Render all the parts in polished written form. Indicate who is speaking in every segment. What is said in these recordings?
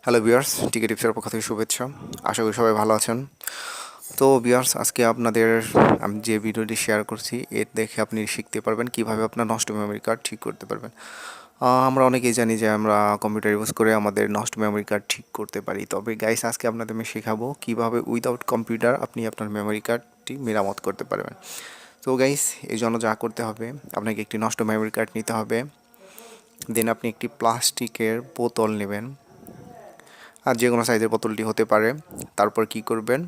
Speaker 1: Hello viewers, টিকে টিপসের পক্ষ থেকে শুভেচ্ছা। আশা করি সবাই ভালো আছেন। তো ভিউয়ার্স, আজকে আপনাদের আমি যে ভিডিওটি শেয়ার করছি এর দেখে আপনি শিখতে পারবেন কিভাবে আপনার নষ্ট মেমরি কার্ড ঠিক করতে পারবেন। আমরা অনেকেই জানি যে আমরা কম্পিউটার ইউজ করে আমাদের নষ্ট মেমরি কার্ড ঠিক করতে পারি। তবে গাইস, আজকে আপনাদের আমি শেখাবো কিভাবে উইদাউট কম্পিউটার আপনি আপনার মেমরি কার্ডটি মেরামত করতে পারবেন। তো গাইস, এই জন্য যা করতে হবে, আপনাকে একটি নষ্ট মেমরি কার্ড নিতে হবে। দেন আপনি একটি প্লাস্টিকের বোতল নেবেন, আর যে কোনো সাইজের বোতলটি হতে পারে। তারপর কি করবেন,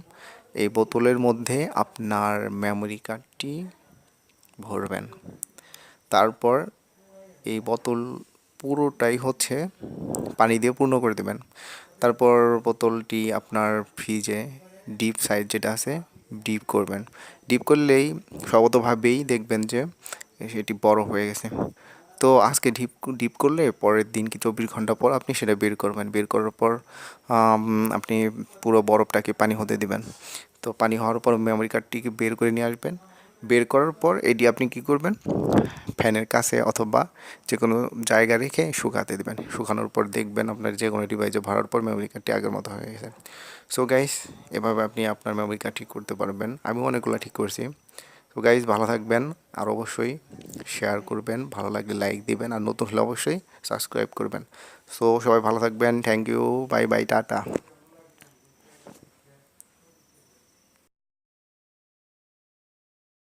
Speaker 1: এই বোতলের মধ্যে আপনার মেমরি কার্ডটি ভরবেন। তারপর এই বোতল পুরোটাই হচ্ছে পানি দিয়ে পূর্ণ করে দেবেন। তারপর বোতলটি আপনার ফ্রিজে ডিপ সাইড যেটা আছে ডিপ করবেন। ডিপ করলেই স্বগতভাবেই দেখবেন যে সেটি বড় হয়ে গেছে। তো আজকে ডিপ করলে পরের দিন কি 24 ঘন্টা পর আপনি সেটা বের করবেন। বের করার পর আপনি পুরো বরফটাকে পানি হতে দিবেন। তো পানি হওয়ার পর মেমরি কার্ডটিকে বের করে নিয়ে আসবেন। বের করার পর এটি আপনি কি করবেন, ফ্যানের কাছে অথবা যে কোনো জায়গা রেখে শুকাতে দেবেন। শুকানোর পর দেখবেন আপনার যে কোনো ডিভাইসে ভরার পর মেমরি কার্ডটি আগের মতো হয়ে গেছে। সো গাইস, এভাবে আপনি আপনার মেমরি কার্ড ঠিক করতে পারবেন। আমি অনেকগুলো ঠিক করছি। তো গাইস, ভালো থাকবেন, আর অবশ্যই শেয়ার করবেন, ভালো লাগলে লাইক দিবেন, আর নতুন হলে অবশ্যই সাবস্ক্রাইব করবেন। সো সবাই ভালো থাকবেন। Thank you, bye bye, tata.